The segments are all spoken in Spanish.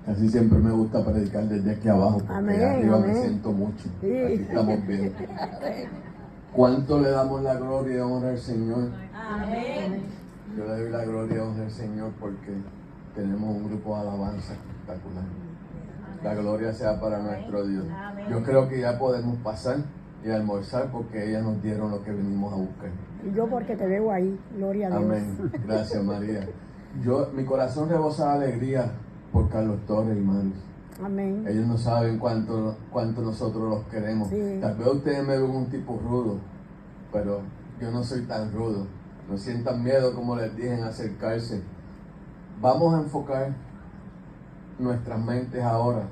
Casi siempre me gusta predicar desde aquí abajo, porque Amén, arriba amén. me siento mucho. Sí. Aquí estamos bien. ¿Cuánto le damos la gloria y honra al Señor? Amén. Yo le doy la gloria y honra al Señor porque tenemos un grupo de alabanza espectacular. La gloria sea para nuestro Dios. Yo creo que ya podemos pasar y almorzar porque ellas nos dieron lo que venimos a buscar. Y yo porque te veo ahí, gloria a Dios. Amén. Gracias, María. Mi corazón rebosa de alegría por Carlos Torres y Maris. Amén. Ellos no saben cuánto nosotros los queremos. Sí. Tal vez ustedes me ven un tipo rudo, pero yo no soy tan rudo. No sientan miedo, como les dije, en acercarse. Vamos a enfocar nuestras mentes ahora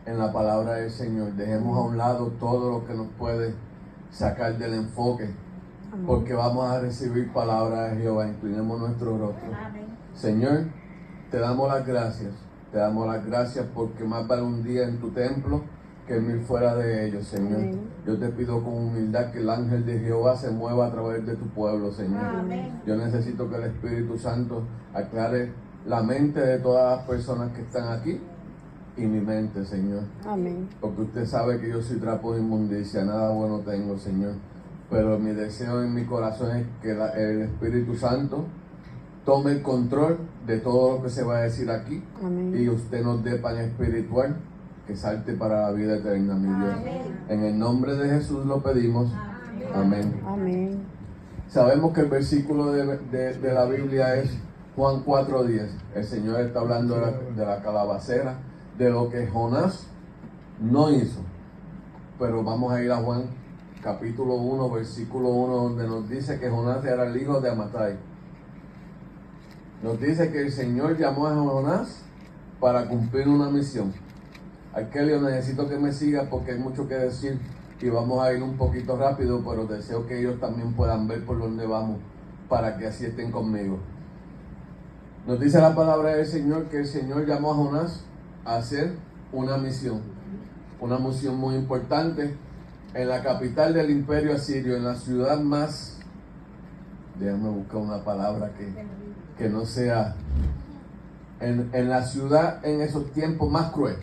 en la palabra del Señor. Dejemos a un lado todo lo que nos puede sacar del enfoque, Amén. porque vamos a recibir palabra de Jehová. Inclinemos nuestro rostro. Amén. Señor, te damos las gracias. Te damos las gracias porque más vale un día en tu templo que 1000 fuera de ellos, Señor. Amén. Yo te pido con humildad que el ángel de Jehová se mueva a través de tu pueblo, Señor. Amén. Yo necesito que el Espíritu Santo aclare la mente de todas las personas que están aquí y mi mente, Señor. Amén. Porque usted sabe que yo soy trapo de inmundicia, nada bueno tengo, Señor. Pero mi deseo en mi corazón es que el Espíritu Santo tome el control de todo lo que se va a decir aquí. Amén. Y usted nos dé pan espiritual que salte para la vida eterna, mi Dios. Amén. En el nombre de Jesús lo pedimos. Amén. Amén. Sabemos que el versículo de la Biblia es Juan 4:10. El Señor está hablando de la calabacera, de lo que Jonás no hizo. Pero vamos a ir a Juan capítulo 1, versículo 1, donde nos dice que Jonás era el hijo de Amittai. Nos dice que el Señor llamó a Jonás para cumplir una misión. Arkelio, necesito que me sigas porque hay mucho que decir y vamos a ir un poquito rápido, pero deseo que ellos también puedan ver por dónde vamos para que así estén conmigo. Nos dice la palabra del Señor que el Señor llamó a Jonás a hacer una misión muy importante en la capital del imperio asirio, en la ciudad más, déjame buscar una palabra que no sea, en la ciudad en esos tiempos más cruel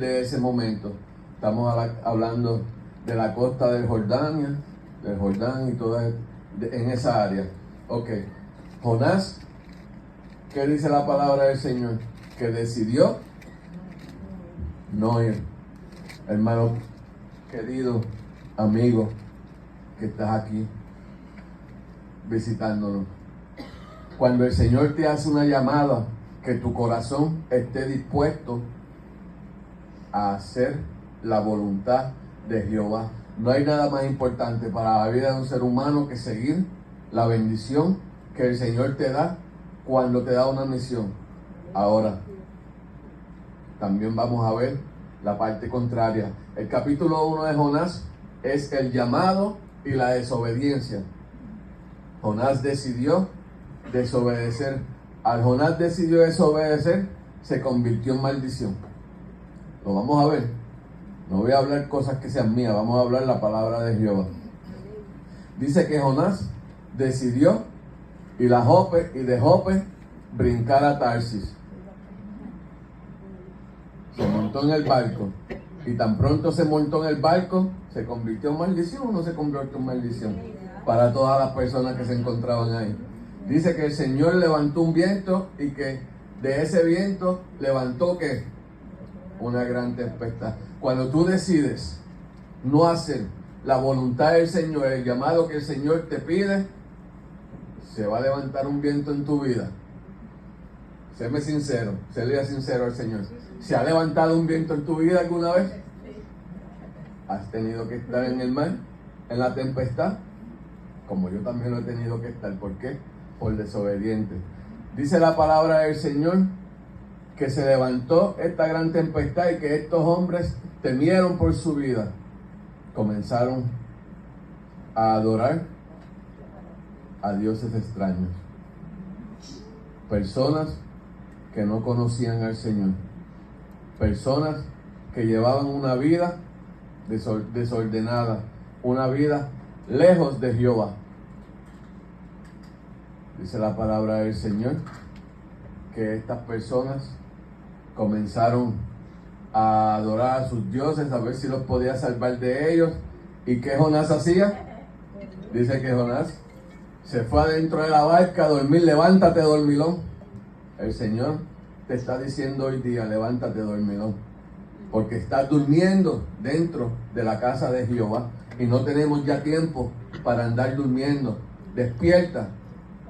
de ese momento. Estamos hablando de la costa del Jordán y toda en esa área. Ok, Jonás, ¿qué dice la palabra del Señor? Que decidió no ir. Hermano querido, amigo, que estás aquí visitándonos. Cuando el Señor te hace una llamada, que tu corazón esté dispuesto a hacer la voluntad de Jehová. No hay nada más importante para la vida de un ser humano que seguir la bendición que el Señor te da cuando te da una misión. Ahora, también vamos a ver la parte contraria. El capítulo 1 de Jonás es el llamado y la desobediencia. Jonás decidió desobedecer. Al Jonás decidió desobedecer, se convirtió en maldición. Lo vamos a ver. No voy a hablar cosas que sean mías, vamos a hablar la palabra de Jehová. Dice que Jonás decidió y de Jope brincar a Tarsis. Se montó en el barco y tan pronto se montó en el barco, ¿se convirtió en maldición o no se convirtió en maldición? Para todas las personas que se encontraban ahí. Dice que el Señor levantó un viento y que de ese viento levantó ¿qué? Una gran tempestad. Cuando tú decides no hacer la voluntad del Señor, el llamado que el Señor te pide, se va a levantar un viento en tu vida. Séme sincero, séle sincero al Señor. ¿Se ha levantado un viento en tu vida alguna vez? ¿Has tenido que estar en el mar, en la tempestad? Como yo también lo he tenido que estar. ¿Por qué? Por desobediente. Dice la palabra del Señor que se levantó esta gran tempestad y que estos hombres temieron por su vida. Comenzaron a adorar a dioses extraños. Personas que no conocían al Señor. Personas que llevaban una vida desordenada, una vida lejos de Jehová. Dice la palabra del Señor que estas personas comenzaron a adorar a sus dioses, a ver si los podía salvar de ellos. ¿Y qué Jonás hacía? Dice que Jonás se fue adentro de la barca a dormir. Levántate, dormilón. El Señor te está diciendo hoy día, levántate, dormilón, porque estás durmiendo dentro de la casa de Jehová y no tenemos ya tiempo para andar durmiendo. Despierta,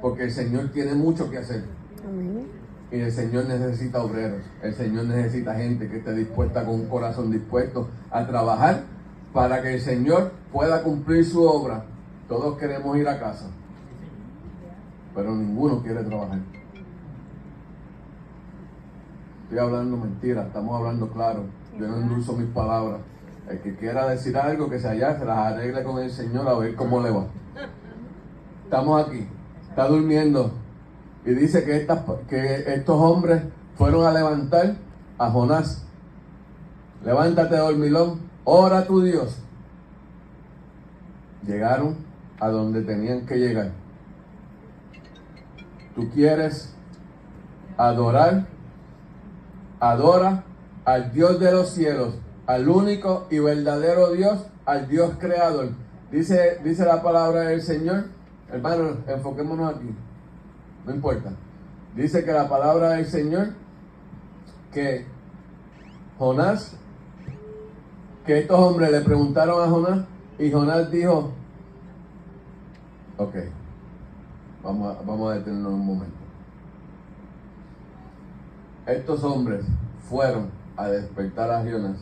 porque el Señor tiene mucho que hacer. Amén. Y el Señor necesita obreros, el Señor necesita gente que esté dispuesta, con un corazón dispuesto a trabajar para que el Señor pueda cumplir su obra. Todos queremos ir a casa, pero ninguno quiere trabajar. Estoy hablando mentira, estamos hablando claro. Yo no endulzo mis palabras. El que quiera decir algo, que se allá, se las arregle con el Señor a ver cómo le va. Estamos aquí, está durmiendo. Y dice que estos hombres fueron a levantar a Jonás. Levántate, dormilón, ora a tu Dios. Llegaron a donde tenían que llegar. ¿Tú quieres adorar? Adora al Dios de los cielos, al único y verdadero Dios, al Dios creador. Dice la palabra del Señor. Hermanos, enfoquémonos aquí. No importa. Dice que la palabra del Señor, que Jonás, que estos hombres le preguntaron a Jonás, y Jonás dijo, ok, vamos a detenernos un momento. Estos hombres fueron a despertar a Jonás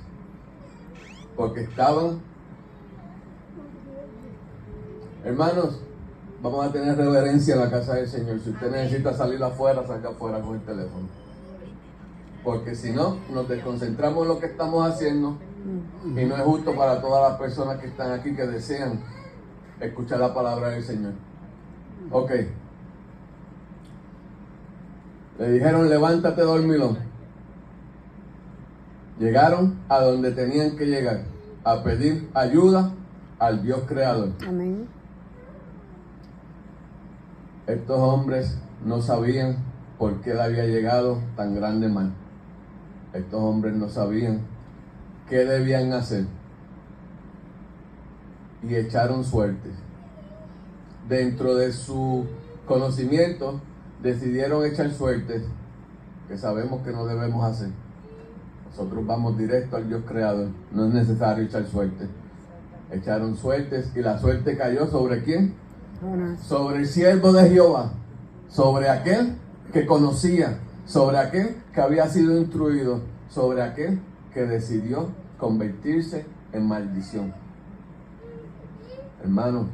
porque estaban, hermanos, vamos a tener reverencia en la casa del Señor. Si usted necesita salir afuera, salga afuera con el teléfono, porque si no, nos desconcentramos en lo que estamos haciendo y no es justo para todas las personas que están aquí que desean escuchar la palabra del Señor. Ok. Le dijeron, levántate, dormilón. Llegaron a donde tenían que llegar, a pedir ayuda al Dios creador. Amén. Estos hombres no sabían por qué le había llegado tan grande mal. Estos hombres no sabían qué debían hacer. Y echaron suertes. Dentro de su conocimiento, decidieron echar suertes que sabemos que no debemos hacer. Nosotros vamos directo al Dios creador. No es necesario echar suertes. Echaron suertes y la suerte cayó ¿sobre quién? Jonás. Sobre el siervo de Jehová, sobre aquel que conocía, sobre aquel que había sido instruido, sobre aquel que decidió convertirse en maldición. Hermano,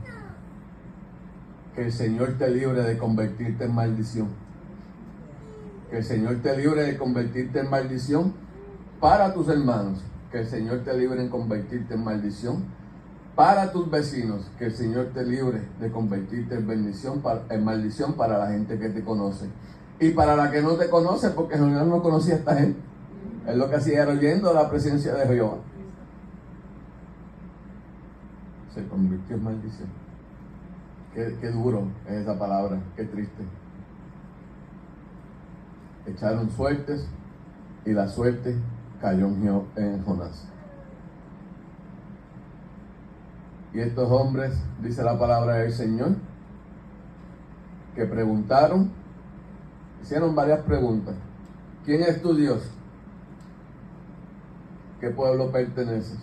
que el Señor te libre de convertirte en maldición. Que el Señor te libre de convertirte en maldición para tus hermanos. Que el Señor te libre de convertirte en maldición para tus vecinos. Que el Señor te libre de convertirte en maldición para la gente que te conoce. Y para la que no te conoce, porque Jonás no conocía a esta gente. Él lo que hacía era oyendo la presencia de Jehová. Se convirtió en maldición. Qué duro es esa palabra, qué triste. Echaron suertes y la suerte cayó en Jonás. Y estos hombres, dice la palabra del Señor, que preguntaron, hicieron varias preguntas. ¿Quién es tu Dios? ¿Qué pueblo perteneces?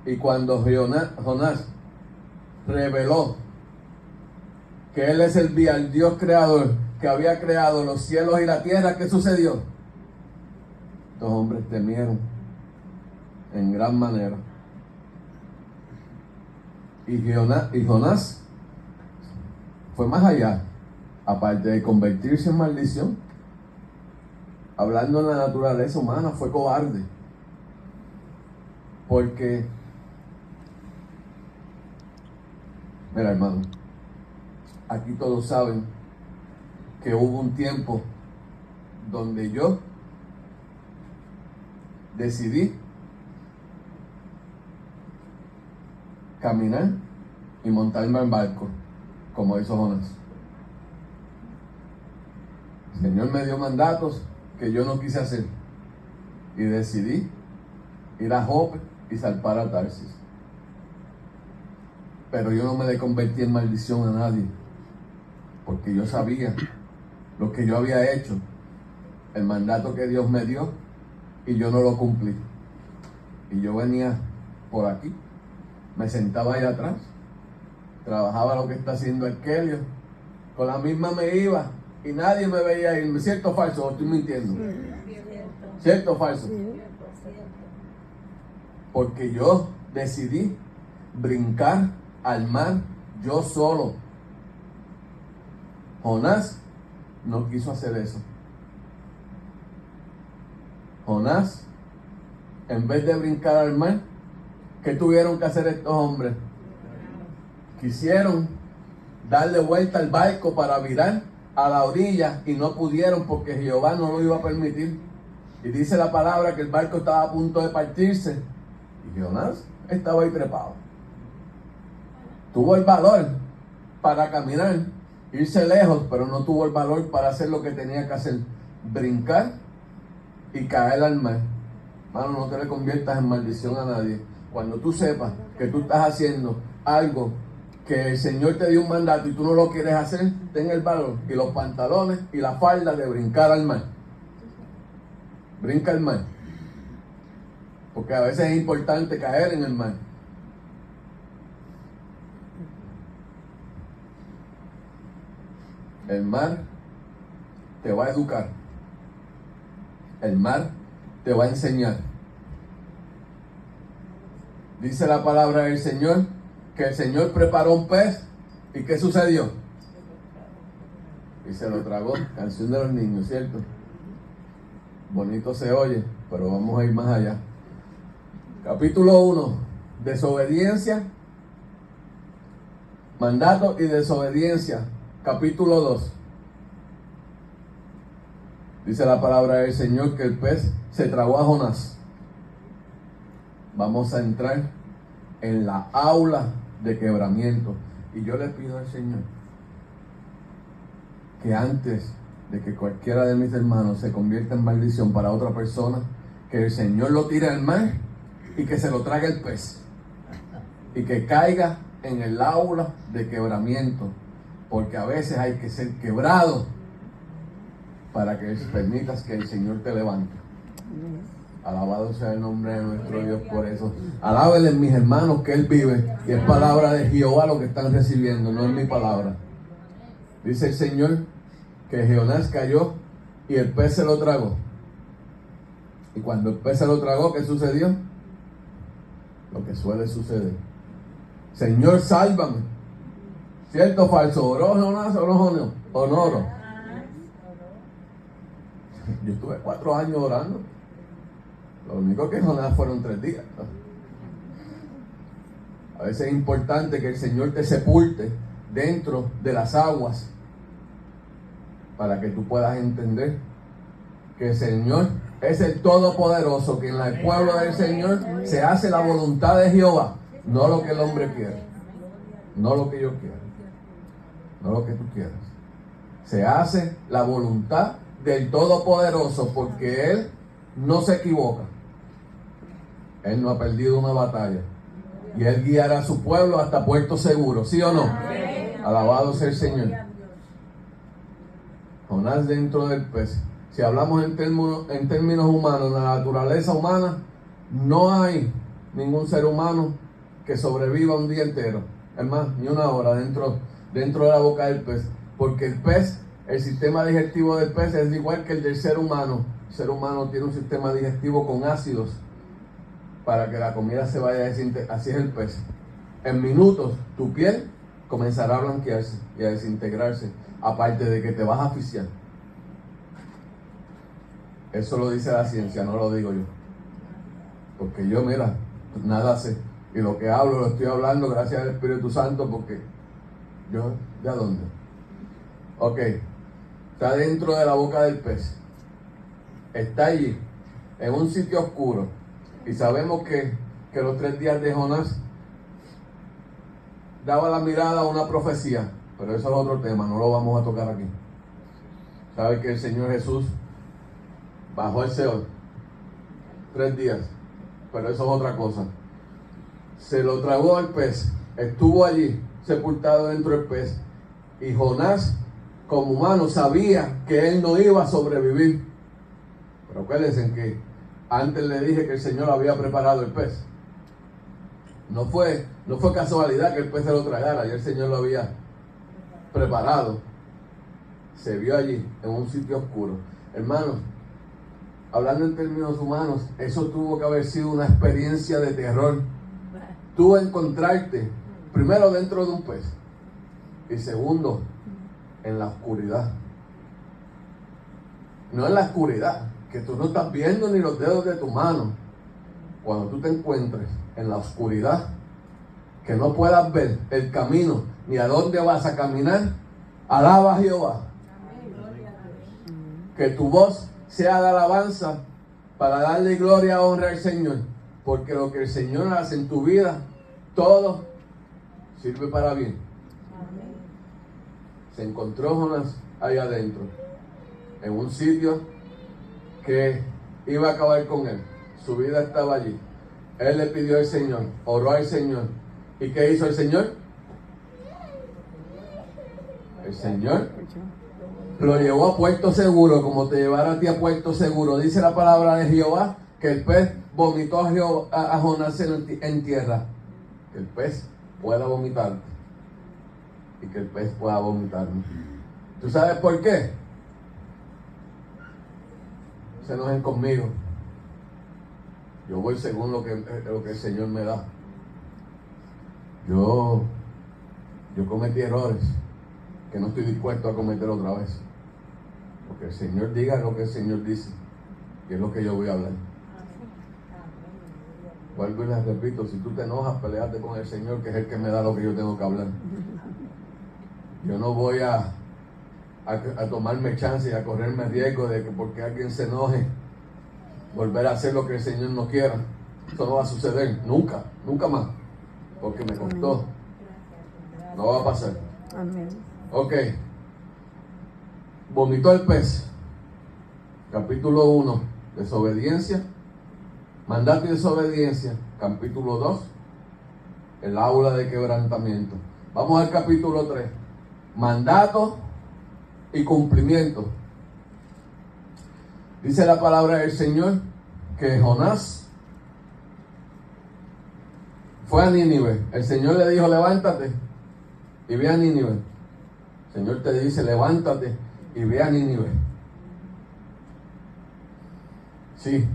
Y cuando Jonás reveló que él le servía al Dios creador, que había creado los cielos y la tierra, ¿qué sucedió? Estos hombres temieron en gran manera. Y Jonás fue más allá, aparte de convertirse en maldición, hablando en la naturaleza humana, fue cobarde. Porque, mira hermano, aquí todos saben que hubo un tiempo donde yo decidí caminar y montarme al barco, como hizo Jonás. El Señor me dio mandatos que yo no quise hacer. y decidí ir a Jope y zarpar a Tarsis. Pero yo no me le convertí en maldición a nadie, porque yo sabía lo que yo había hecho, el mandato que Dios me dio, y yo no lo cumplí. Y yo venía por aquí, me sentaba allá atrás, trabajaba lo que está haciendo Arkelio, con la misma me iba y nadie me veía irme. ¿Cierto o falso? ¿O estoy mintiendo? ¿Cierto o falso? Porque yo decidí brincar al mar yo solo. Jonás no quiso hacer eso. Jonás, en vez de brincar al mar, ¿qué tuvieron que hacer estos hombres? Quisieron darle vuelta al barco para virar a la orilla y no pudieron porque Jehová no lo iba a permitir. Y dice la palabra que el barco estaba a punto de partirse y Jonás estaba ahí trepado. Tuvo el valor para caminar, irse lejos, pero no tuvo el valor para hacer lo que tenía que hacer: brincar y caer al mar. Mano, no te le conviertas en maldición a nadie. Cuando tú sepas que tú estás haciendo algo que el Señor te dio un mandato y tú no lo quieres hacer, ten el valor y los pantalones y la falda de brincar al mar. Brinca al mar. Porque a veces es importante caer en el mar. El mar te va a educar. El mar te va a enseñar. Dice la palabra del Señor que el Señor preparó un pez y ¿qué sucedió? Y se lo tragó. Canción de los niños, ¿cierto? Bonito se oye, pero vamos a ir más allá. Capítulo 1, desobediencia, mandato y desobediencia. Capítulo 2. Dice la palabra del Señor que el pez se tragó a Jonás. Vamos a entrar en la aula de quebramiento. Y yo le pido al Señor que antes de que cualquiera de mis hermanos se convierta en maldición para otra persona, que el Señor lo tire al mar y que se lo trague el pez. Y que caiga en el aula de quebramiento. Porque a veces hay que ser quebrado para que permitas que el Señor te levante. Alabado sea el nombre de nuestro Dios por eso. Alábenle, mis hermanos, que Él vive. Y es palabra de Jehová lo que están recibiendo, no es mi palabra. Dice el Señor que Jonás cayó y el pez se lo tragó. Y cuando el pez se lo tragó, ¿qué sucedió? Lo que suele suceder. Señor, sálvame. ¿Cierto o falso? ¿Oró Jonás o no? ¿O no oró? Yo estuve 4 años orando. Lo único que Jonás fueron 3 días, ¿no? A veces es importante que el Señor te sepulte dentro de las aguas para que tú puedas entender que el Señor es el Todopoderoso, que en el pueblo del Señor se hace la voluntad de Jehová, no lo que el hombre quiere, no lo que yo quiero, no lo que tú quieras. Se hace la voluntad del Todopoderoso porque Él no se equivoca. Él no ha perdido una batalla. Y Él guiará a su pueblo hasta puerto seguro, ¿sí o no? Alabado sea el Señor. Jonás dentro del pez. Si hablamos en términos humanos, en la naturaleza humana, no hay ningún ser humano que sobreviva un día entero. Es más, ni una hora dentro de la boca del pez. Porque el pez, el sistema digestivo del pez es igual que el del ser humano. El ser humano tiene un sistema digestivo con ácidos para que la comida se vaya a desintegrar. Así es el pez. En minutos tu piel comenzará a blanquearse y a desintegrarse. Aparte de que te vas a asfixiar. Eso lo dice la ciencia, no lo digo yo. Porque yo, mira, nada sé. Y lo que hablo, lo estoy hablando gracias al Espíritu Santo, porque yo, ¿de a dónde? Ok, está dentro de la boca del pez. Está allí, en un sitio oscuro. Y sabemos que los 3 días de Jonás daba la mirada a una profecía. Pero eso es otro tema, no lo vamos a tocar aquí. ¿Sabe que el Señor Jesús bajó el Seol? 3 días. Pero eso es otra cosa. Se lo tragó el pez. Estuvo allí, sepultado dentro del pez. Y Jonás, como humano, sabía que él no iba a sobrevivir. Pero acuérdense que antes le dije que el Señor había preparado el pez. No fue casualidad que el pez se lo tragara, ya el Señor lo había preparado. Se vio allí, en un sitio oscuro. Hermanos, hablando en términos humanos, eso tuvo que haber sido una experiencia de terror. Tú encontrarte, primero dentro de un pez, y segundo, en la oscuridad. No en la oscuridad, que tú no estás viendo ni los dedos de tu mano. Cuando tú te encuentres en la oscuridad, que no puedas ver el camino ni a dónde vas a caminar, alaba a Jehová. Que tu voz sea de alabanza para darle gloria y honra al Señor, porque lo que el Señor hace en tu vida, todo sirve para bien. Se encontró Jonás ahí adentro, en un sitio que iba a acabar con él. Su vida estaba allí. Él le pidió al Señor, oró al Señor. ¿Y qué hizo el Señor? El Señor lo llevó a puerto seguro, como te llevara a ti a puerto seguro. Dice la palabra de Jehová que el pez vomitó a Jonás en tierra. Que el pez pueda vomitarte y que el pez pueda vomitarme. ¿Tú sabes por qué? Se enojen conmigo. Yo voy según lo que el Señor me da. Yo cometí errores que no estoy dispuesto a cometer otra vez. Porque el Señor diga lo que el Señor dice, y es lo que yo voy a hablar. Vuelvo y les repito, si tú te enojas, peleate con el Señor, que es el que me da lo que yo tengo que hablar. Yo no voy a tomarme chance y a correrme riesgo de que porque alguien se enoje, volver a hacer lo que el Señor no quiera. Eso no va a suceder, nunca, nunca más. Porque me costó. No va a pasar. Amén. Ok. Vomitó el pez. Capítulo 1, desobediencia. Mandato y desobediencia. Capítulo 2, el aula de quebrantamiento. Vamos al capítulo 3. Mandato y cumplimiento. Dice la palabra del Señor que Jonás fue a Nínive. El Señor le dijo, levántate y ve a Nínive. El Señor te dice, levántate y ve a Nínive. Sí,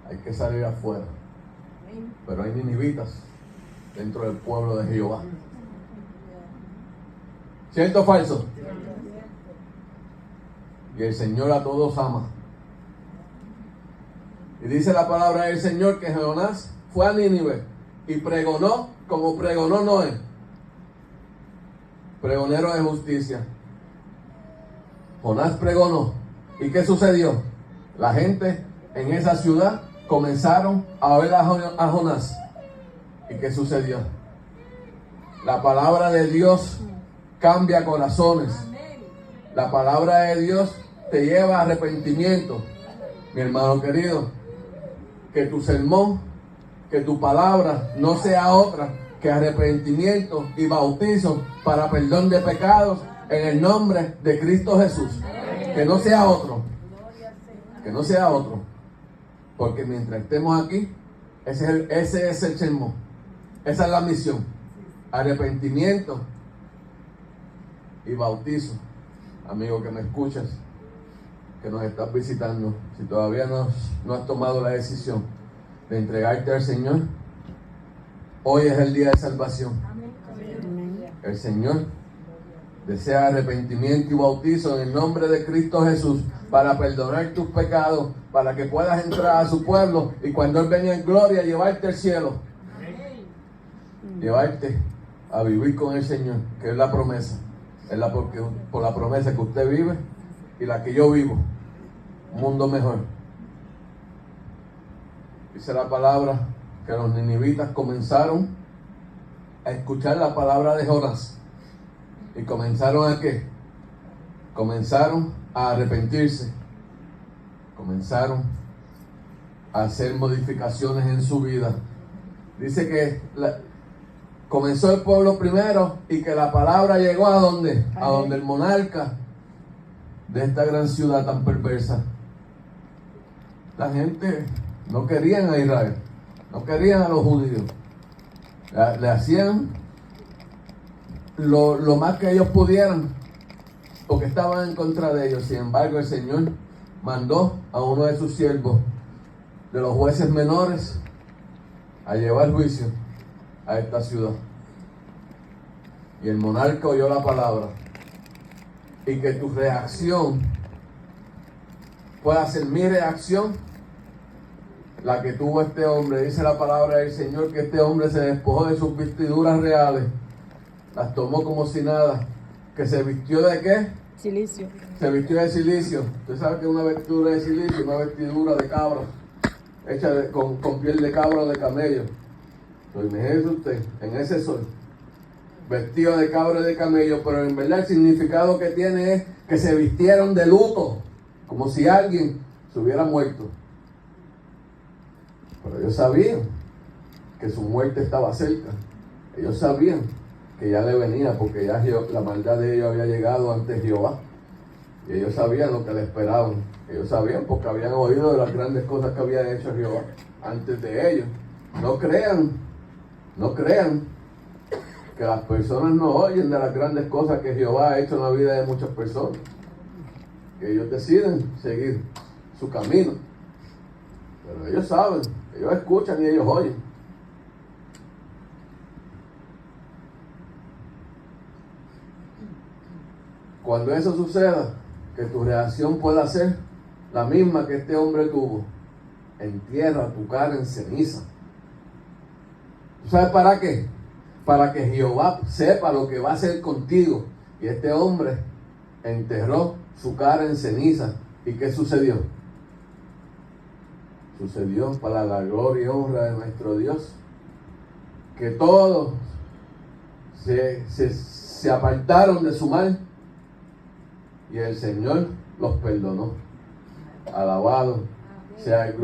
hay que salir afuera. Pero hay ninivitas dentro del pueblo de Jehová. ¿Cierto o falso? Y el Señor a todos ama. Y dice la palabra del Señor que Jonás fue a Nínive y pregonó como pregonó Noé. Pregonero de justicia. Jonás pregonó. ¿Y qué sucedió? La gente en esa ciudad comenzaron a ver a Jonás. ¿Y qué sucedió? La palabra de Dios cambia corazones. La palabra de Dios te lleva a arrepentimiento. Mi hermano querido, que tu sermón, que tu palabra no sea otra que arrepentimiento y bautizo para perdón de pecados en el nombre de Cristo Jesús. Que no sea otro. Que no sea otro. Porque mientras estemos aquí, ese es el sermón. Esa es la misión. Arrepentimiento y bautizo. Amigo que me escuchas, que nos estás visitando, si todavía no has tomado la decisión de entregarte al Señor, hoy es el día de salvación. El Señor desea arrepentimiento y bautizo en el nombre de Cristo Jesús para perdonar tus pecados, para que puedas entrar a su pueblo y cuando Él venga en gloria llevarte al cielo, llevarte a vivir con el Señor, que es la promesa. Es por la promesa que usted vive y la que yo vivo, un mundo mejor. Dice la palabra que los ninivitas comenzaron a escuchar la palabra de Jonás. ¿Y comenzaron a qué? Comenzaron a arrepentirse. Comenzaron hacer modificaciones en su vida. Dice que comenzó el pueblo primero y que la palabra llegó a donde el monarca de esta gran ciudad tan perversa. La gente no querían a Israel, no querían a los judíos. Le hacían lo más que ellos pudieran, porque estaban en contra de ellos. Sin embargo, el Señor mandó a uno de sus siervos, de los jueces menores, a llevar juicio a esta ciudad. Y el monarca oyó la palabra. Y que tu reacción pueda ser mi reacción, la que tuvo este hombre. Dice la palabra del Señor que este hombre se despojó de sus vestiduras reales, las tomó como si nada. ¿Que se vistió de qué? Silicio. Se vistió de silicio. Usted sabe que una vestidura de silicio, una vestidura de cabra, hecha con piel de cabra o de camello. Entonces, imagínese usted, en ese sol, vestido de cabra y de camello, pero en verdad el significado que tiene es que se vistieron de luto, como si alguien se hubiera muerto. Pero ellos sabían que su muerte estaba cerca. Ellos sabían que ya le venía, porque ya la maldad de ellos había llegado ante Jehová. Y ellos sabían lo que le esperaban. Ellos sabían porque habían oído de las grandes cosas que había hecho Jehová antes de ellos. No crean que las personas no oyen de las grandes cosas que Jehová ha hecho en la vida de muchas personas. Que ellos deciden seguir su camino. Pero ellos saben, ellos escuchan y ellos oyen. Cuando eso suceda, que tu reacción pueda ser la misma que este hombre tuvo. Entierra tu cara en ceniza. ¿Tú sabes para qué? Para que Jehová sepa lo que va a hacer contigo. Y este hombre enterró su cara en ceniza. ¿Y qué sucedió? Sucedió para la gloria y honra de nuestro Dios, que todos se apartaron de su mal y el Señor los perdonó. Alabado sea el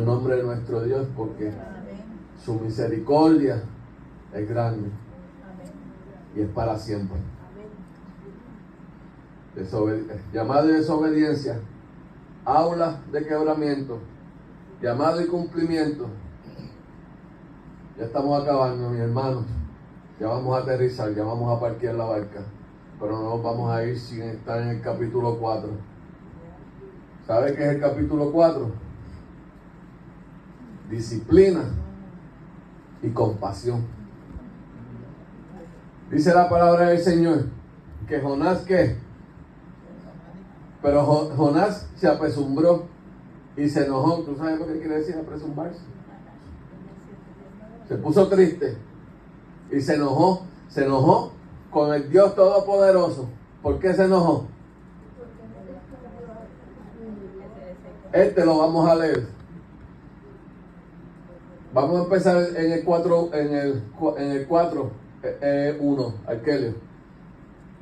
nombre de nuestro Dios, porque su misericordia es grande y es para siempre. Llamado y desobediencia, aula de quebramiento, llamado y cumplimiento. Ya estamos acabando, mis hermanos. Ya vamos a aterrizar, ya vamos a parquear la barca, pero no nos vamos a ir sin estar en el capítulo 4. ¿Sabe qué es el capítulo 4? Disciplina y compasión. Dice la palabra del Señor que Jonás, ¿qué? Pero Jonás se apesumbró y se enojó. ¿Tú sabes lo que quiere decir apresumbrarse? Se puso triste y se enojó. Se enojó con el Dios Todopoderoso. ¿Por qué se enojó? Lo vamos a leer. Vamos a empezar en el 4, en el 4, 1, Arkelio.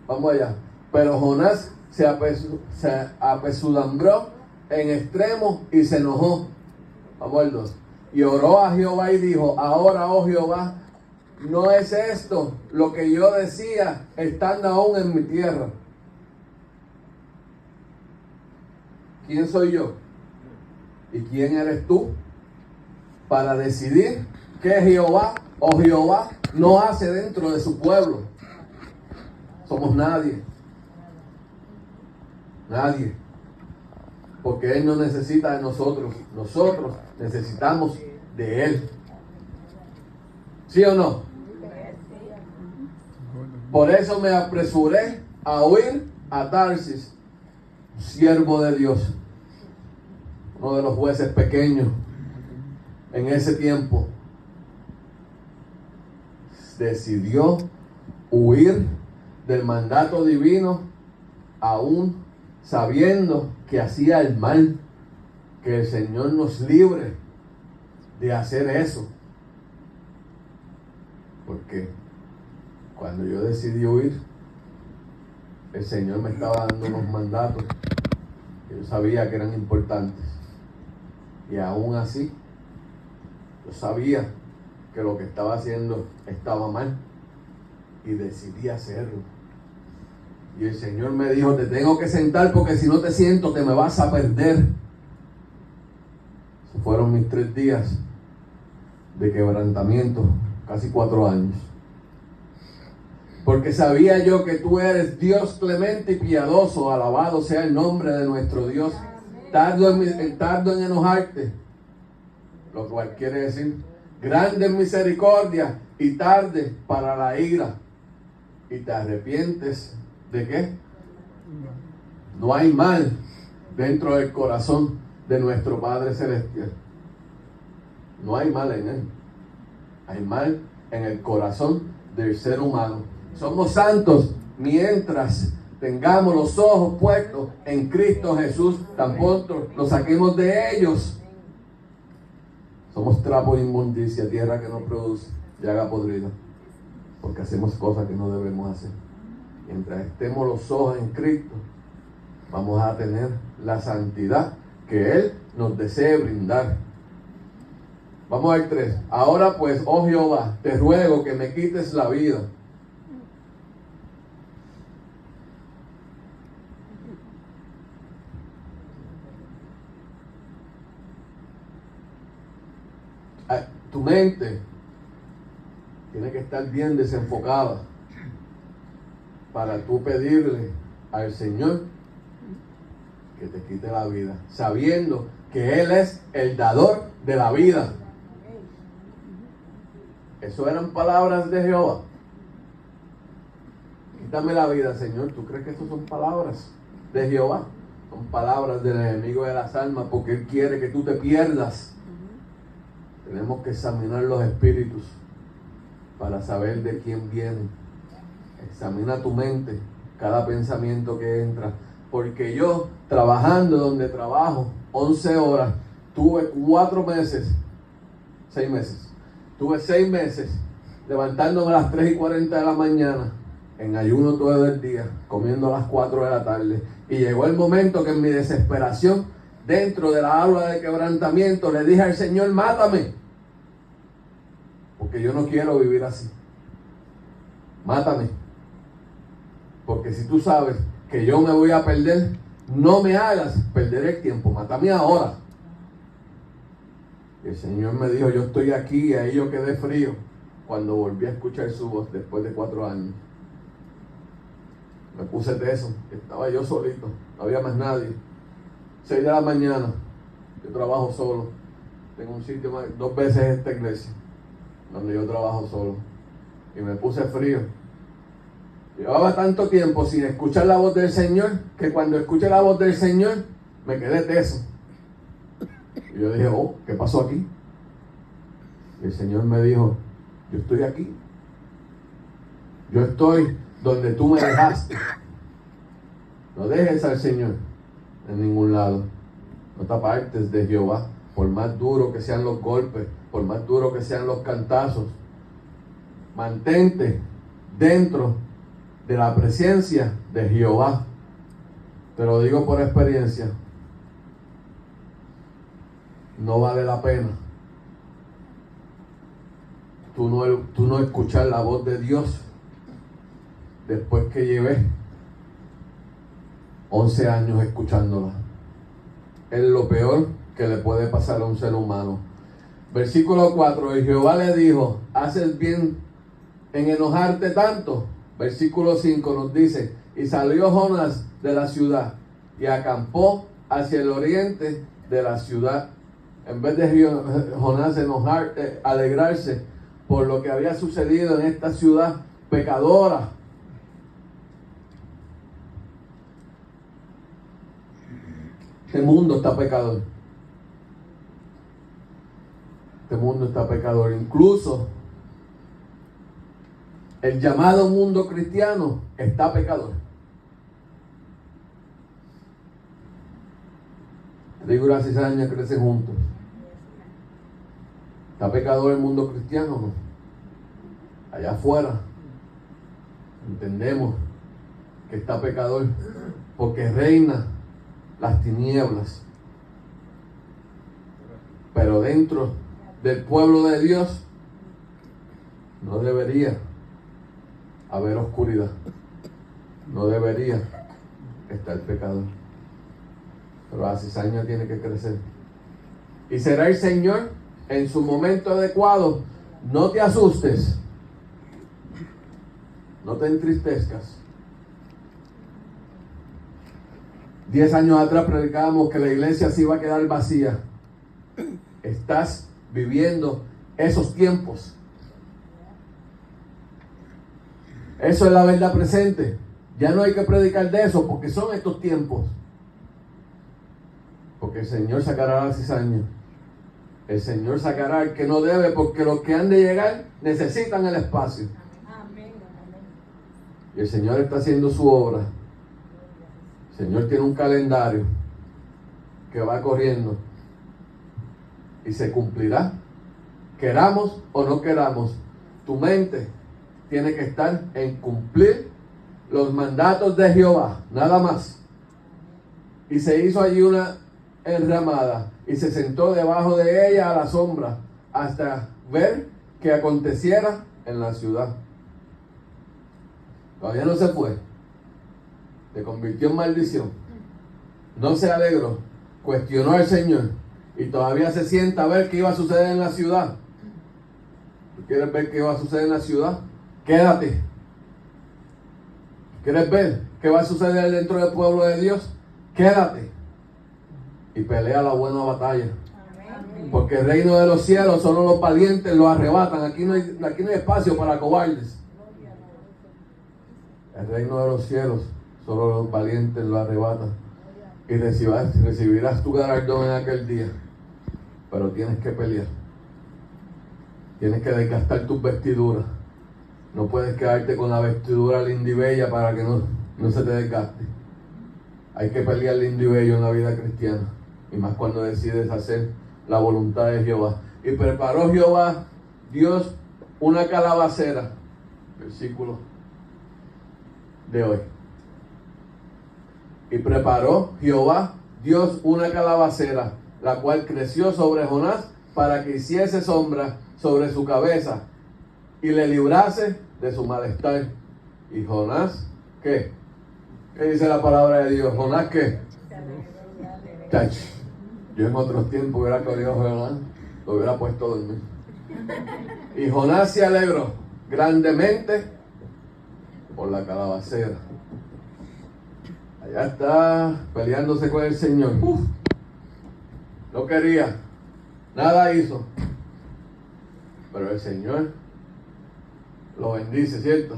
Vamos allá. Pero Jonás se apesadumbró en extremo y se enojó. Vamos al 2. Y oró a Jehová y dijo: ahora, oh Jehová, no es esto lo que yo decía estando aún en mi tierra. ¿Quién soy yo? ¿Y quién eres tú para decidir qué Jehová o Jehová no hace dentro de su pueblo? Somos nadie. Nadie. Porque Él no necesita de nosotros. Nosotros necesitamos de Él. ¿Sí o no? Por eso me apresuré a huir a Tarsis, siervo de Dios. Uno de los jueces pequeños en ese tiempo decidió huir del mandato divino, aún sabiendo que hacía el mal. Que el Señor nos libre de hacer eso. Porque cuando yo decidí huir, el Señor me estaba dando unos mandatos que yo sabía que eran importantes. Y aún así, yo sabía que lo que estaba haciendo estaba mal y decidí hacerlo. Y el Señor me dijo, te tengo que sentar porque si no te siento te me vas a perder. Esos fueron mis 3 días de quebrantamiento, casi 4 años. Porque sabía yo que tú eres Dios clemente y piadoso, alabado sea el nombre de nuestro Dios. Tardo en enojarte, lo cual quiere decir grande en misericordia y tarde para la ira. Y te arrepientes ¿de qué? No hay mal dentro del corazón de nuestro Padre Celestial. No hay mal en él. Hay mal en el corazón del ser humano. Somos santos mientras tengamos los ojos puestos en Cristo Jesús. Tan pronto los saquemos de ellos. Somos trapo de inmundicia, tierra que no produce, llaga podrida, porque hacemos cosas que no debemos hacer. Mientras estemos los ojos en Cristo, vamos a tener la santidad que Él nos desee brindar. Vamos al 3. Ahora pues, oh Jehová, te ruego que me quites la vida. Tu mente tiene que estar bien desenfocada para tú pedirle al Señor que te quite la vida, sabiendo que Él es el dador de la vida. Eso eran palabras de Jehová. Quítame la vida, Señor. ¿Tú crees que eso son palabras de Jehová? Son palabras del enemigo de las almas, porque Él quiere que tú te pierdas. Tenemos que examinar los espíritus para saber de quién vienen. Examina tu mente, cada pensamiento que entra. Porque yo, trabajando donde trabajo, 11 horas, tuve 4 meses, 6 meses. Tuve 6 meses levantándome a las 3:40 de la mañana, en ayuno todo el día, comiendo a las 4 de la tarde. Y llegó el momento que en mi desesperación, dentro de la aula de quebrantamiento, le dije al Señor, mátame. Porque yo no quiero vivir así. Mátame. Porque si tú sabes que yo me voy a perder, no me hagas perder el tiempo. Mátame ahora. Y el Señor me dijo, yo estoy aquí, y ahí yo quedé frío cuando volví a escuchar su voz después de 4 años. Me puse teso, estaba yo solito, no había más nadie. 6 de la mañana, yo trabajo solo. Tengo un sitio 2 veces en esta iglesia donde yo trabajo solo. Y me puse frío. Llevaba tanto tiempo sin escuchar la voz del Señor, que cuando escuché la voz del Señor, me quedé teso. Y yo dije, oh, ¿qué pasó aquí? Y el Señor me dijo, yo estoy aquí. Yo estoy donde tú me dejaste. No dejes al Señor en ningún lado. No te apartes de Jehová, por más duro que sean los golpes, por más duro que sean los cantazos. Mantente dentro de la presencia de Jehová. Te lo digo por experiencia. No vale la pena tú no escuchar la voz de Dios después que llevé 11 años escuchándola. Es lo peor que le puede pasar a un ser humano. Versículo 4, y Jehová le dijo, ¿haces bien en enojarte tanto? Versículo 5 nos dice, y salió Jonás de la ciudad y acampó hacia el oriente de la ciudad. En vez de Jonás alegrarse por lo que había sucedido en esta ciudad pecadora. Este mundo está pecador. Este mundo está pecador. Incluso el llamado mundo cristiano está pecador. Figuras y cizañas crecen juntos. ¿Está pecador el mundo cristiano o no? Allá afuera entendemos que está pecador porque reina las tinieblas. Pero dentro del pueblo de Dios no debería haber oscuridad. No debería estar pecador. Pero la cizaña tiene que crecer. Y será el Señor en su momento adecuado. No te asustes. No te entristezcas. 10 años atrás predicábamos que la iglesia se iba a quedar vacía. Estás viviendo esos tiempos. Eso es la verdad presente. Ya no hay que predicar de eso porque son estos tiempos. Porque el Señor sacará la cizaña. El Señor sacará el que no debe, porque los que han de llegar necesitan el espacio. Y el Señor está haciendo su obra. El Señor tiene un calendario que va corriendo y se cumplirá. Queramos o no queramos, tu mente tiene que estar en cumplir los mandatos de Jehová, nada más. Y se hizo allí una enramada y se sentó debajo de ella a la sombra hasta ver que aconteciera en la ciudad. Todavía no se fue. Se convirtió en maldición. No se alegró. Cuestionó al Señor. Y todavía se sienta a ver qué iba a suceder en la ciudad. ¿Tú quieres ver qué va a suceder en la ciudad? Quédate. ¿Quieres ver qué va a suceder dentro del pueblo de Dios? Quédate. Y pelea la buena batalla. Porque el reino de los cielos solo los valientes lo arrebatan. Aquí no hay espacio para cobardes. El reino de los cielos solo los valientes lo arrebatan. Y recibirás tu galardón en aquel día. Pero tienes que pelear. Tienes que desgastar tus vestiduras. No puedes quedarte con la vestidura linda y bella para que no se te desgaste. Hay que pelear lindo y bello en la vida cristiana. Y más cuando decides hacer la voluntad de Jehová. Y preparó Jehová, Dios, una calabacera. Versículo de hoy. Y preparó Jehová, Dios, una calabacera, la cual creció sobre Jonás para que hiciese sombra sobre su cabeza y le librase de su malestar. Y Jonás, ¿qué? ¿Qué dice la palabra de Dios? ¿Jonás qué? Chach, yo en otros tiempos hubiera corrido a Jonás, lo hubiera puesto a dormir. Y Jonás se alegró grandemente por la calabacera. Allá está peleándose con el Señor. No quería, nada hizo. Pero el Señor lo bendice, ¿cierto?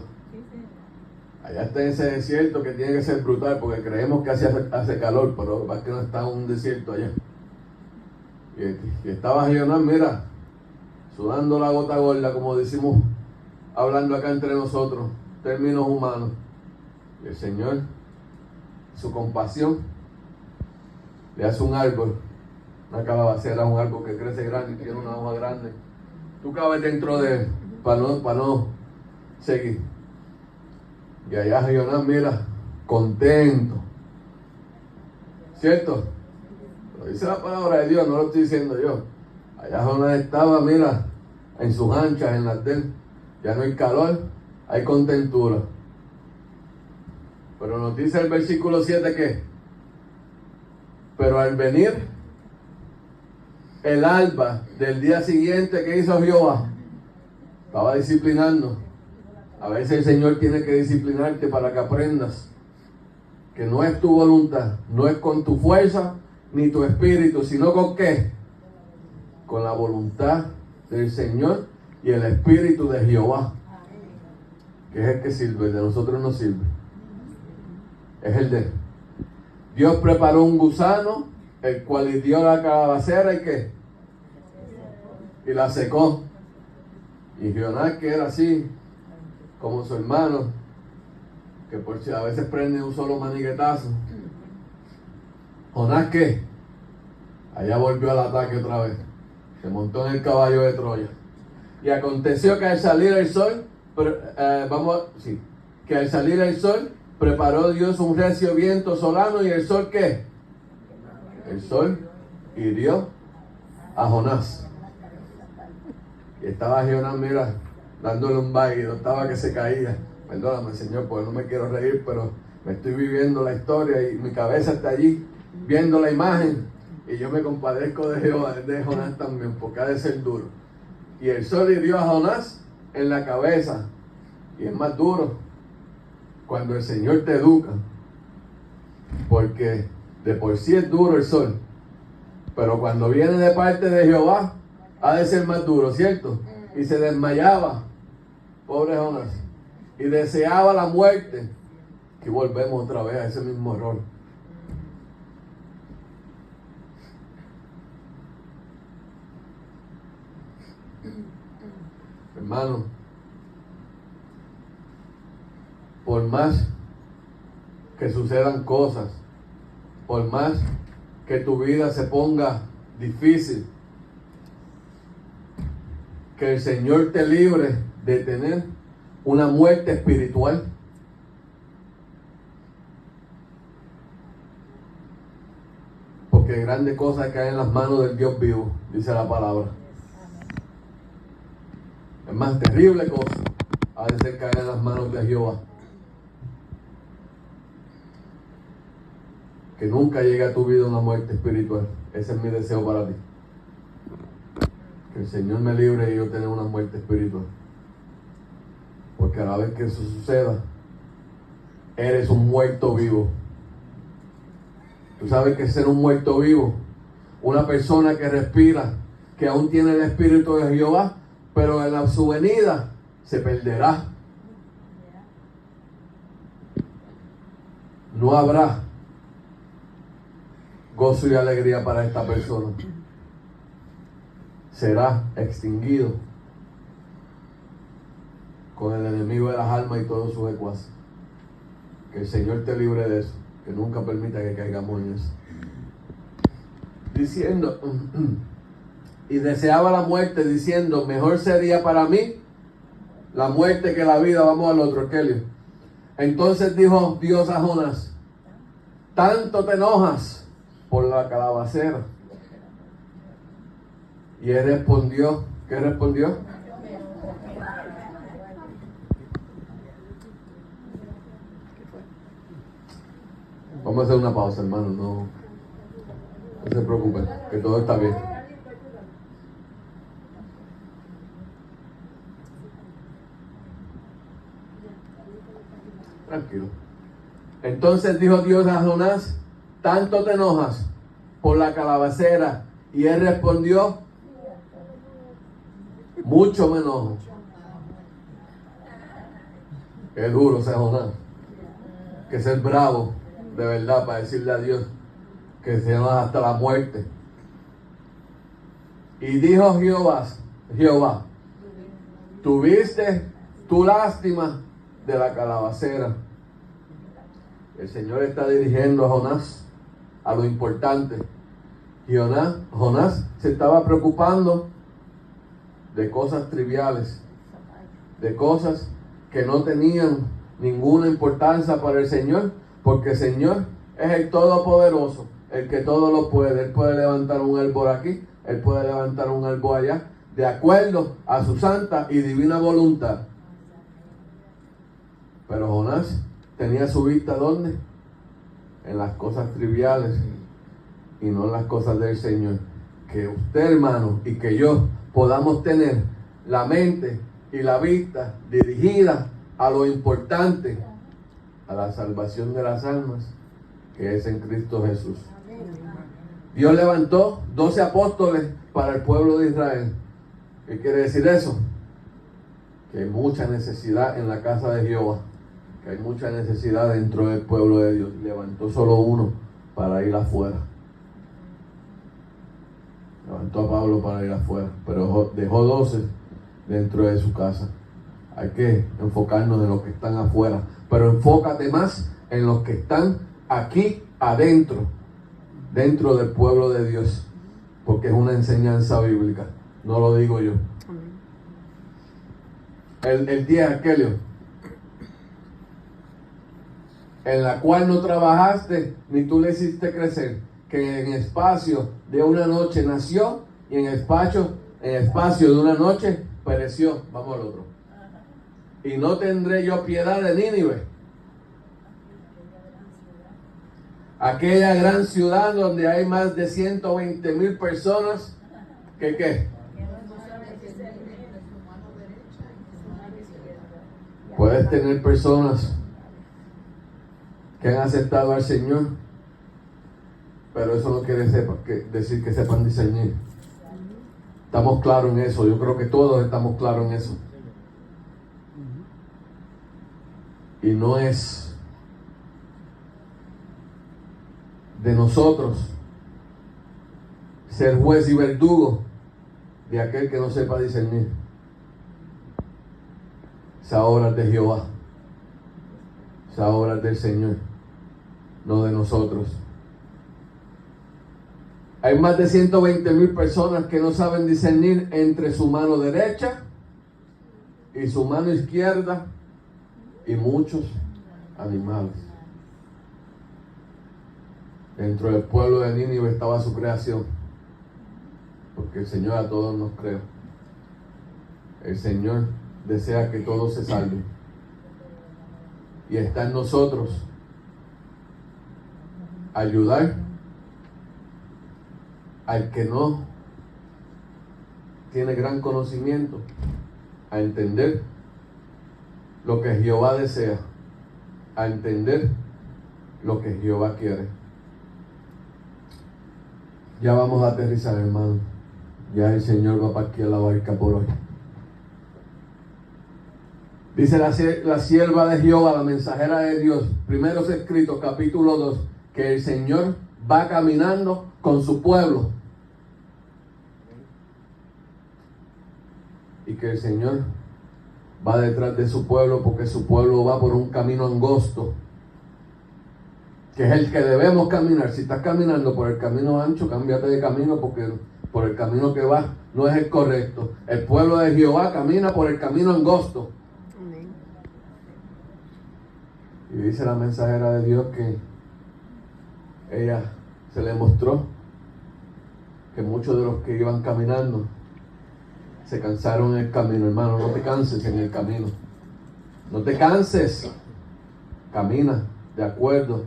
Allá está en ese desierto que tiene que ser brutal porque creemos que hace calor, pero es que no está en un desierto allá. Y estaba Jonás, mira, sudando la gota gorda, como decimos, hablando acá entre nosotros, términos humanos. Y el Señor, su compasión, le hace un árbol, una calabacera, un árbol que crece grande y tiene una hoja grande. Tú cabes dentro de él para no seguir. Y allá Jonás, mira, contento. ¿Cierto? Lo dice la palabra de Dios, no lo estoy diciendo yo. Allá Jonás estaba, mira, en sus anchas, en las de él. Ya no hay calor, hay contentura. Pero nos dice el versículo 7 que, pero al venir el alba del día siguiente, ¿qué hizo Jehová? Estaba disciplinando. A veces el Señor tiene que disciplinarte para que aprendas que no es tu voluntad, no es con tu fuerza ni tu espíritu, sino con ¿qué? Con la voluntad del Señor y el espíritu de Jehová, que es el que sirve, el de nosotros no sirve. Es el de él. Dios preparó un gusano, el cual hirió la calabacera y ¿qué? Y la secó. Y Jonás, que era así, como su hermano, que por si a veces prende un solo maniguetazo. Jonás, ¿qué? Allá volvió al ataque otra vez. Se montó en el caballo de Troya. Y aconteció que al salir el sol, que al salir el sol, preparó Dios un recio viento solano y el sol, ¿qué? El sol hirió a Jonás. Y estaba Jonás, mira, dándole un baile, estaba que se caía. Perdóname, Señor, porque no me quiero reír, pero me estoy viviendo la historia y mi cabeza está allí viendo la imagen. Y yo me compadezco de Jonás también, porque ha de ser duro. Y el sol hirió a Jonás en la cabeza. Y es más duro cuando el Señor te educa, porque de por sí es duro el sol, pero cuando viene de parte de Jehová, ha de ser más duro, ¿cierto? Y se desmayaba, pobre Jonás, y deseaba la muerte. Y volvemos otra vez a ese mismo error. Hermano, por más que sucedan cosas, por más que tu vida se ponga difícil, que el Señor te libre de tener una muerte espiritual. Porque grandes cosas caen en las manos del Dios vivo, dice la palabra. Es más terrible cosa a veces caer en las manos de Jehová. Que nunca llegue a tu vida una muerte espiritual. Ese es mi deseo para ti. Que el Señor me libre y yo tener una muerte espiritual. Porque a la vez que eso suceda, eres un muerto vivo. Tú sabes que ser un muerto vivo, una persona que respira, que aún tiene el espíritu de Jehová, pero en su venida se perderá. No habrá gozo y alegría para esta persona. Será extinguido con el enemigo de las almas y todos sus secuaces. Que el Señor te libre de eso, que nunca permita que caigamos en eso. Diciendo, y deseaba la muerte, diciendo, mejor sería para mí la muerte que la vida. Vamos al otro, Kelly. Entonces dijo Dios a Jonás, tanto te enojas por la calabacera. Y él respondió, ¿qué respondió? Vamos a hacer una pausa, hermano, no se preocupen, que todo está bien. Tranquilo. Entonces dijo Dios a Jonás, tanto te enojas por la calabacera. Y él respondió, mucho me enojo. Qué duro ser Jonás. Que ser bravo, de verdad, para decirle a Dios que se enoja hasta la muerte. Y dijo Jehová, tuviste tu lástima de la calabacera. El Señor está dirigiendo a Jonás a lo importante. Jonás se estaba preocupando de cosas triviales, de cosas que no tenían ninguna importancia para el Señor, porque el Señor es el Todopoderoso, el que todo lo puede. Él puede levantar un árbol aquí, Él puede levantar un árbol allá, de acuerdo a su santa y divina voluntad. Pero Jonás tenía su vista ¿dónde? En las cosas triviales y no en las cosas del Señor. Que usted, hermano, y que yo podamos tener la mente y la vista dirigida a lo importante, a la salvación de las almas, que es en Cristo Jesús. Dios levantó 12 apóstoles para el pueblo de Israel. ¿Qué quiere decir eso? Que hay mucha necesidad en la casa de Jehová, que hay mucha necesidad dentro del pueblo de Dios. Levantó solo uno para ir afuera. Levantó a Pablo para ir afuera, pero dejó 12 dentro de su casa. Hay que enfocarnos en los que están afuera, pero enfócate más en los que están aquí adentro, dentro del pueblo de Dios, porque es una enseñanza bíblica, no lo digo yo. El día, Arkelio, en la cual no trabajaste ni tú le hiciste crecer, que en espacio de una noche nació y en espacio de una noche pereció. Vamos al otro. Y no tendré yo piedad de Nínive, aquella gran ciudad donde hay más de 120,000 personas que ¿qué? Puedes tener personas que han aceptado al Señor, pero eso no quiere decir que sepan discernir. Estamos claros en eso. Yo creo que todos estamos claros en eso. Y no es de nosotros ser juez y verdugo de aquel que no sepa discernir. Esa obra es de Jehová. Esa obra es del Señor, no de nosotros. Hay más de 120,000 personas que no saben discernir entre su mano derecha y su mano izquierda, y muchos animales. Dentro del pueblo de Nínive estaba su creación, porque el Señor a todos nos creó. El Señor desea que todos se salven, y está en nosotros ayudar al que no tiene gran conocimiento a entender lo que Jehová desea, a entender lo que Jehová quiere. Ya vamos a aterrizar, hermano. Ya el Señor va para aquí a la barca por hoy. Dice la sierva de Jehová, la mensajera de Dios, primeros escritos, capítulo 2, que el Señor va caminando con su pueblo. Y que el Señor va detrás de su pueblo, porque su pueblo va por un camino angosto, que es el que debemos caminar. Si estás caminando por el camino ancho, cámbiate de camino, porque por el camino que vas no es el correcto. El pueblo de Jehová camina por el camino angosto. Amén. Y dice la mensajera de Dios que ella se le mostró que muchos de los que iban caminando se cansaron en el camino. Hermano, no te canses en el camino. No te canses. Camina de acuerdo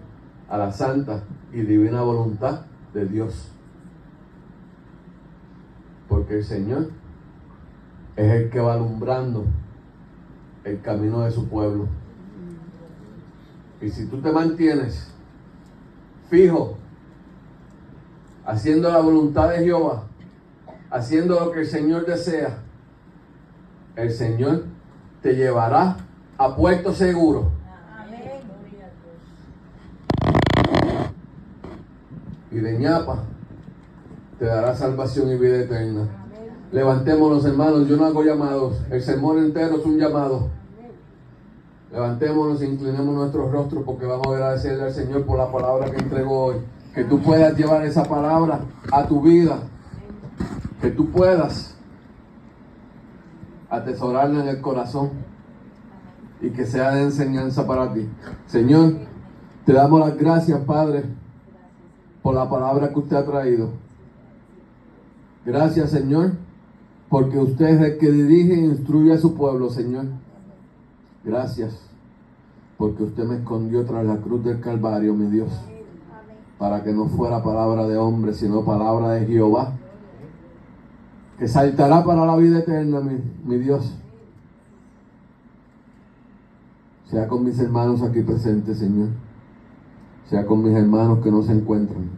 a la santa y divina voluntad de Dios. Porque el Señor es el que va alumbrando el camino de su pueblo. Y si tú te mantienes fijo, haciendo la voluntad de Jehová, haciendo lo que el Señor desea, el Señor te llevará a puerto seguro. Y de ñapa te dará salvación y vida eterna. Levantémonos, hermanos. Yo no hago llamados. El sermón entero es un llamado. Levantémonos e inclinemos nuestros rostros, porque vamos a agradecerle al Señor por la palabra que entregó hoy. Que tú puedas llevar esa palabra a tu vida. Que tú puedas atesorarla en el corazón y que sea de enseñanza para ti. Señor, te damos las gracias, Padre, por la palabra que usted ha traído. Gracias, Señor, porque usted es el que dirige e instruye a su pueblo, Señor. Gracias, porque usted me escondió tras la cruz del Calvario, mi Dios, para que no fuera palabra de hombre, sino palabra de Jehová, que saltará para la vida eterna, mi Dios. Sea con mis hermanos aquí presentes, Señor. Sea con mis hermanos que no se encuentran.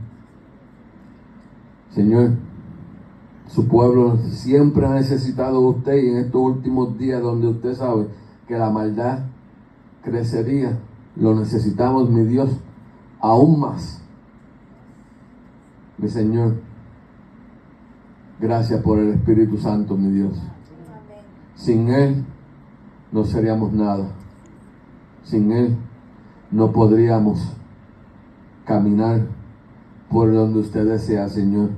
Señor, su pueblo siempre ha necesitado de usted, y en estos últimos días donde usted sabe que la maldad crecería, lo necesitamos, mi Dios, aún más. Mi Señor, gracias por el Espíritu Santo, mi Dios. Sin Él no seríamos nada. Sin Él no podríamos caminar por donde usted desea, Señor.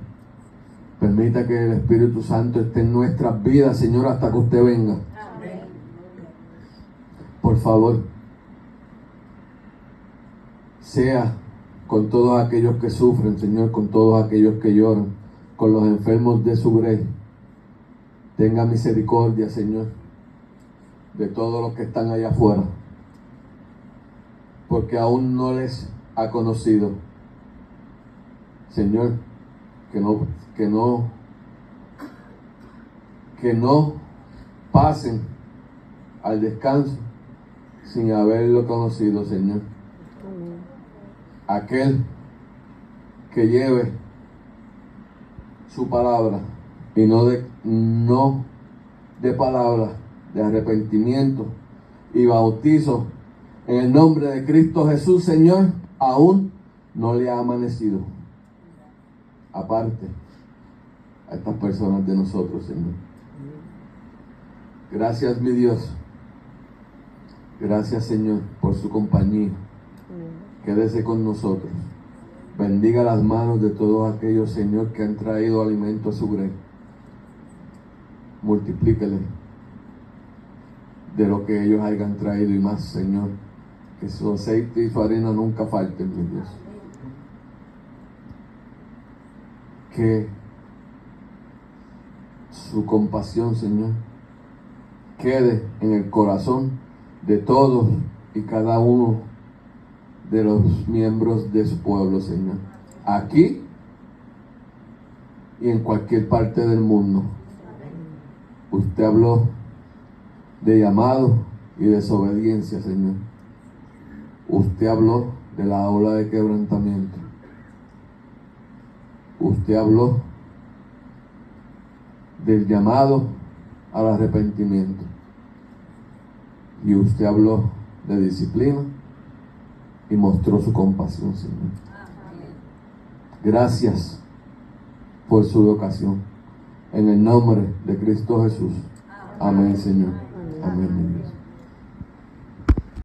Permita que el Espíritu Santo esté en nuestras vidas, Señor, hasta que usted venga. Amén. Por favor, sea con todos aquellos que sufren, Señor, con todos aquellos que lloran, con los enfermos de su grey. Tenga misericordia, Señor, de todos los que están allá afuera, porque aún no les ha conocido. Señor, que no pasen al descanso sin haberlo conocido, Señor. Amén. Aquel que lleve su palabra y no de palabra de arrepentimiento y bautizo en el nombre de Cristo Jesús, Señor, aún no le ha amanecido. Aparte a estas personas de nosotros, Señor. Gracias, mi Dios. Gracias, Señor, por su compañía. Quédese con nosotros. Bendiga las manos de todos aquellos, Señor, que han traído alimento a su grey. Multiplíquele de lo que ellos hayan traído y más, Señor. Que su aceite y su harina nunca falten, mi Dios. Que su compasión, Señor, quede en el corazón de todos y cada uno de los miembros de su pueblo, Señor, aquí y en cualquier parte del mundo. Usted habló de llamado y desobediencia, Señor. Usted habló de la ola de quebrantamiento. Usted habló del llamado al arrepentimiento. Y usted habló de disciplina y mostró su compasión, Señor. Gracias por su educación. En el nombre de Cristo Jesús. Amén, Señor. Amén, mi Dios.